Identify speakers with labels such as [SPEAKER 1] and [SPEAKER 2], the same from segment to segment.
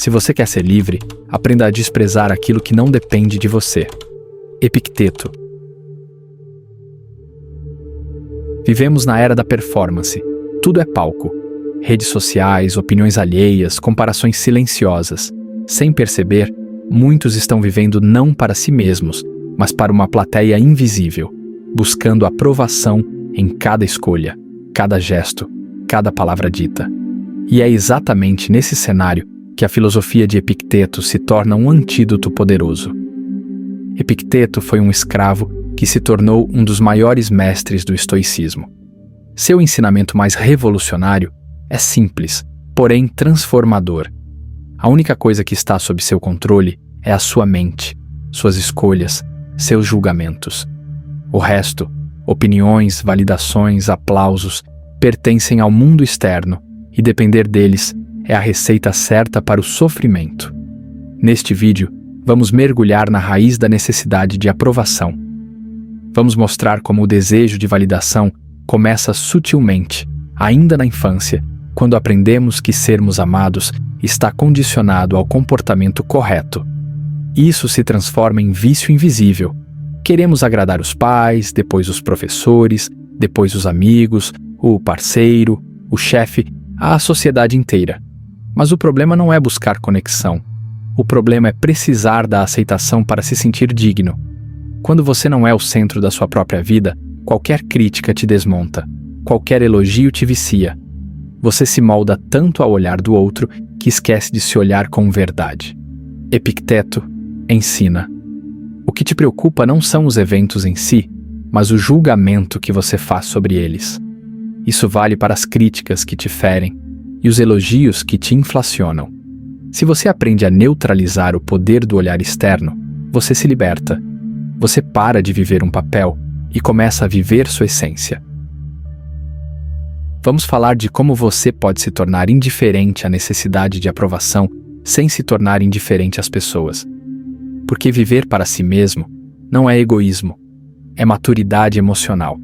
[SPEAKER 1] Se você quer ser livre, aprenda a desprezar aquilo que não depende de você. Epicteto. Vivemos na era da performance. Tudo é palco. Redes sociais, opiniões alheias, comparações silenciosas. Sem perceber, muitos estão vivendo não para si mesmos, mas para uma plateia invisível, buscando aprovação em cada escolha, cada gesto, cada palavra dita. E é exatamente nesse cenário que a filosofia de Epicteto se torna um antídoto poderoso. Epicteto foi um escravo que se tornou um dos maiores mestres do estoicismo. Seu ensinamento mais revolucionário é simples, porém transformador. A única coisa que está sob seu controle é a sua mente, suas escolhas, seus julgamentos. O resto, opiniões, validações, aplausos, pertencem ao mundo externo e depender deles é a receita certa para o sofrimento. Neste vídeo, vamos mergulhar na raiz da necessidade de aprovação. Vamos mostrar como o desejo de validação começa sutilmente, ainda na infância, quando aprendemos que sermos amados está condicionado ao comportamento correto. Isso se transforma em vício invisível. Queremos agradar os pais, depois os professores, depois os amigos, o parceiro, o chefe, a sociedade inteira. Mas o problema não é buscar conexão. O problema é precisar da aceitação para se sentir digno. Quando você não é o centro da sua própria vida, qualquer crítica te desmonta, qualquer elogio te vicia. Você se molda tanto ao olhar do outro que esquece de se olhar com verdade. Epicteto ensina: o que te preocupa não são os eventos em si, mas o julgamento que você faz sobre eles. Isso vale para as críticas que te ferem e os elogios que te inflacionam. Se você aprende a neutralizar o poder do olhar externo, você se liberta. Você para de viver um papel e começa a viver sua essência. Vamos falar de como você pode se tornar indiferente à necessidade de aprovação sem se tornar indiferente às pessoas. Porque viver para si mesmo não é egoísmo, é maturidade emocional.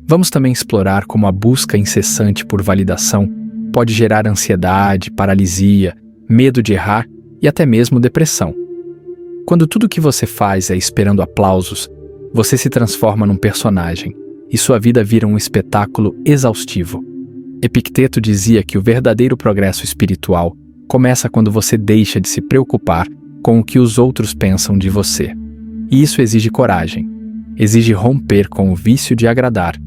[SPEAKER 1] Vamos também explorar como a busca incessante por validação pode gerar ansiedade, paralisia, medo de errar e até mesmo depressão. Quando tudo o que você faz é esperando aplausos, você se transforma num personagem e sua vida vira um espetáculo exaustivo. Epicteto dizia que o verdadeiro progresso espiritual começa quando você deixa de se preocupar com o que os outros pensam de você. E isso exige coragem, exige romper com o vício de agradar,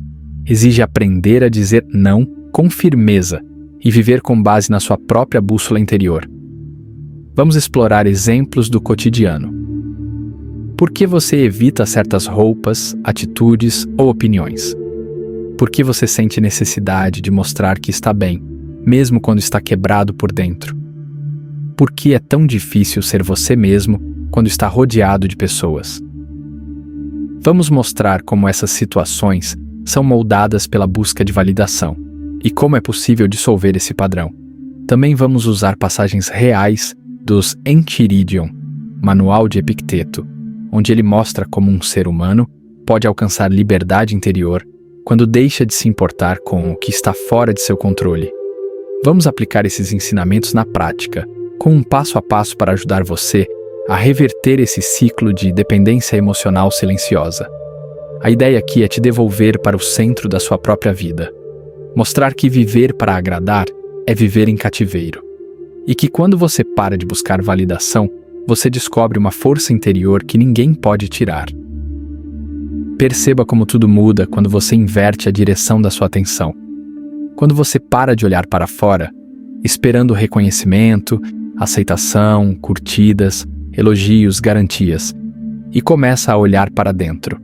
[SPEAKER 1] exige aprender a dizer não com firmeza e viver com base na sua própria bússola interior. Vamos explorar exemplos do cotidiano. Por que você evita certas roupas, atitudes ou opiniões? Por que você sente necessidade de mostrar que está bem, mesmo quando está quebrado por dentro? Por que é tão difícil ser você mesmo quando está rodeado de pessoas? Vamos mostrar como essas situações são moldadas pela busca de validação e como é possível dissolver esse padrão. Também vamos usar passagens reais dos Enchiridion, manual de Epicteto, onde ele mostra como um ser humano pode alcançar liberdade interior quando deixa de se importar com o que está fora de seu controle. Vamos aplicar esses ensinamentos na prática, com um passo a passo para ajudar você a reverter esse ciclo de dependência emocional silenciosa. A ideia aqui é te devolver para o centro da sua própria vida. Mostrar que viver para agradar é viver em cativeiro. E que quando você para de buscar validação, você descobre uma força interior que ninguém pode tirar. Perceba como tudo muda quando você inverte a direção da sua atenção. Quando você para de olhar para fora, esperando reconhecimento, aceitação, curtidas, elogios, garantias, e começa a olhar para dentro.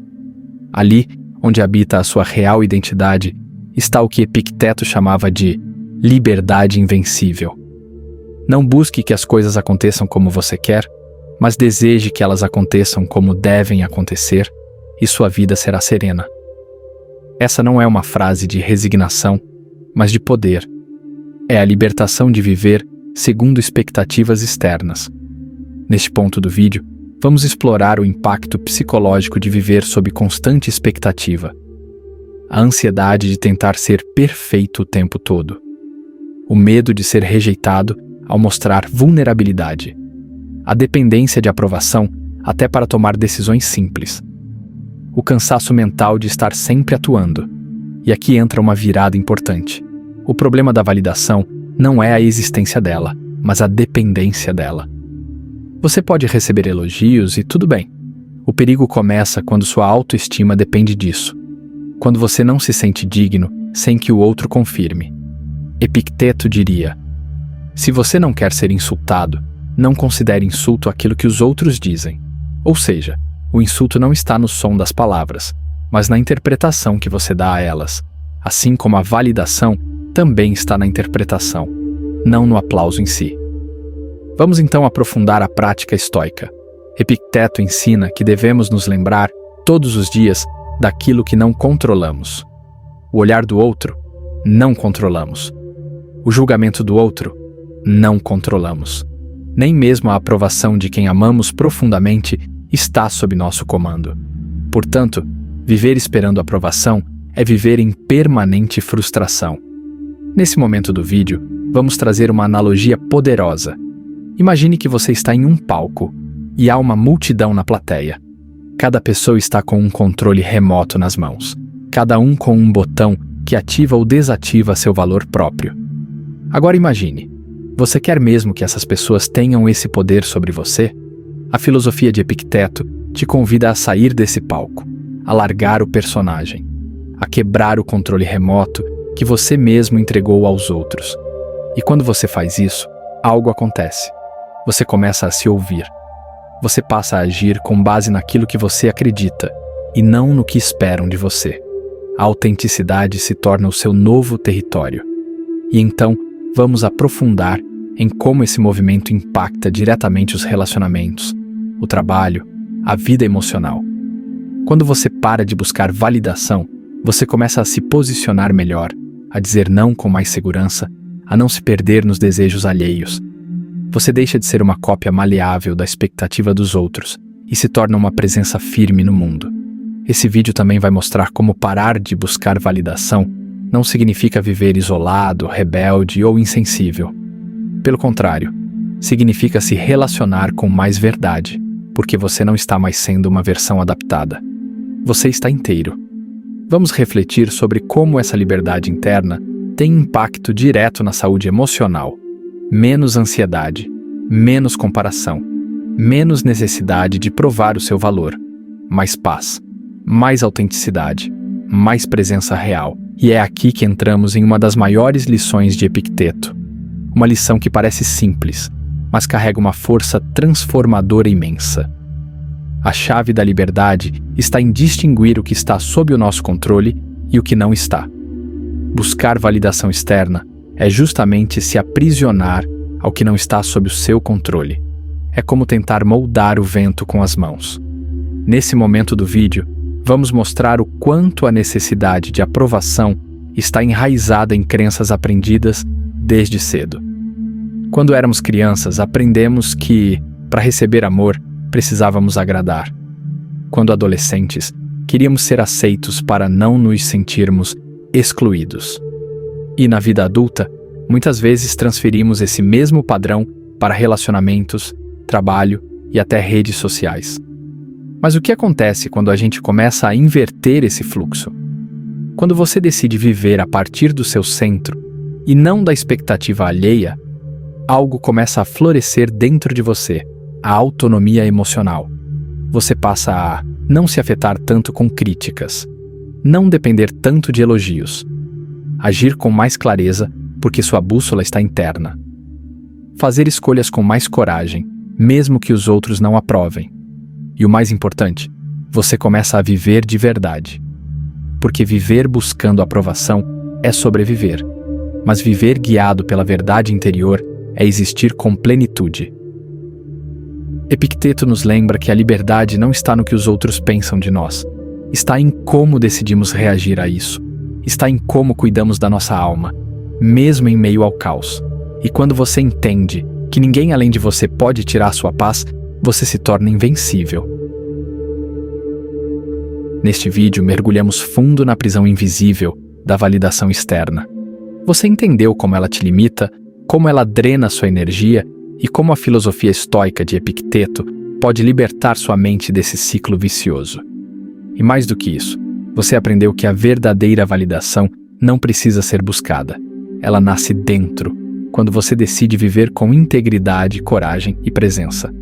[SPEAKER 1] Ali, onde habita a sua real identidade, está o que Epicteto chamava de liberdade invencível. Não busque que as coisas aconteçam como você quer, mas deseje que elas aconteçam como devem acontecer, e sua vida será serena. Essa não é uma frase de resignação, mas de poder. É a libertação de viver segundo expectativas externas. Neste ponto do vídeo, vamos explorar o impacto psicológico de viver sob constante expectativa. A ansiedade de tentar ser perfeito o tempo todo. O medo de ser rejeitado ao mostrar vulnerabilidade, a dependência de aprovação até para tomar decisões simples, o cansaço mental de estar sempre atuando. E aqui entra uma virada importante. O problema da validação não é a existência dela, mas a dependência dela. Você pode receber elogios e tudo bem. O perigo começa quando sua autoestima depende disso. Quando você não se sente digno sem que o outro confirme. Epicteto diria: se você não quer ser insultado, não considere insulto aquilo que os outros dizem. Ou seja, o insulto não está no som das palavras, mas na interpretação que você dá a elas. Assim como a validação também está na interpretação, não no aplauso em si. Vamos então aprofundar a prática estoica. Epicteto ensina que devemos nos lembrar, todos os dias, daquilo que não controlamos. O olhar do outro, não controlamos. O julgamento do outro, não controlamos. Nem mesmo a aprovação de quem amamos profundamente está sob nosso comando. Portanto, viver esperando aprovação é viver em permanente frustração. Nesse momento do vídeo, vamos trazer uma analogia poderosa. Imagine que você está em um palco e há uma multidão na plateia. Cada pessoa está com um controle remoto nas mãos, cada um com um botão que ativa ou desativa seu valor próprio. Agora imagine, você quer mesmo que essas pessoas tenham esse poder sobre você? A filosofia de Epicteto te convida a sair desse palco, a largar o personagem, a quebrar o controle remoto que você mesmo entregou aos outros. E quando você faz isso, algo acontece. Você começa a se ouvir. Você passa a agir com base naquilo que você acredita e não no que esperam de você. A autenticidade se torna o seu novo território. E então, vamos aprofundar em como esse movimento impacta diretamente os relacionamentos, o trabalho, a vida emocional. Quando você para de buscar validação, você começa a se posicionar melhor, a dizer não com mais segurança, a não se perder nos desejos alheios. Você deixa de ser uma cópia maleável da expectativa dos outros e se torna uma presença firme no mundo. Esse vídeo também vai mostrar como parar de buscar validação não significa viver isolado, rebelde ou insensível. Pelo contrário, significa se relacionar com mais verdade, porque você não está mais sendo uma versão adaptada. Você está inteiro. Vamos refletir sobre como essa liberdade interna tem impacto direto na saúde emocional. Menos ansiedade, menos comparação, menos necessidade de provar o seu valor, mais paz, mais autenticidade, mais presença real. E é aqui que entramos em uma das maiores lições de Epicteto. Uma lição que parece simples, mas carrega uma força transformadora imensa. A chave da liberdade está em distinguir o que está sob o nosso controle e o que não está. Buscar validação externa é justamente se aprisionar ao que não está sob o seu controle. É como tentar moldar o vento com as mãos. Nesse momento do vídeo, vamos mostrar o quanto a necessidade de aprovação está enraizada em crenças aprendidas desde cedo. Quando éramos crianças, aprendemos que, para receber amor, precisávamos agradar. Quando adolescentes, queríamos ser aceitos para não nos sentirmos excluídos. E na vida adulta, muitas vezes transferimos esse mesmo padrão para relacionamentos, trabalho e até redes sociais. Mas o que acontece quando a gente começa a inverter esse fluxo? Quando você decide viver a partir do seu centro e não da expectativa alheia, algo começa a florescer dentro de você, a autonomia emocional. Você passa a não se afetar tanto com críticas, não depender tanto de elogios, agir com mais clareza porque sua bússola está interna, fazer escolhas com mais coragem, mesmo que os outros não aprovem. E o mais importante, você começa a viver de verdade. Porque viver buscando aprovação é sobreviver, mas viver guiado pela verdade interior é existir com plenitude. Epicteto nos lembra que a liberdade não está no que os outros pensam de nós, está em como decidimos reagir a isso, está em como cuidamos da nossa alma, mesmo em meio ao caos. E quando você entende que ninguém além de você pode tirar sua paz, você se torna invencível. Neste vídeo, mergulhamos fundo na prisão invisível da validação externa. Você entendeu como ela te limita, como ela drena sua energia e como a filosofia estoica de Epicteto pode libertar sua mente desse ciclo vicioso. E mais do que isso, você aprendeu que a verdadeira validação não precisa ser buscada. Ela nasce dentro, quando você decide viver com integridade, coragem e presença.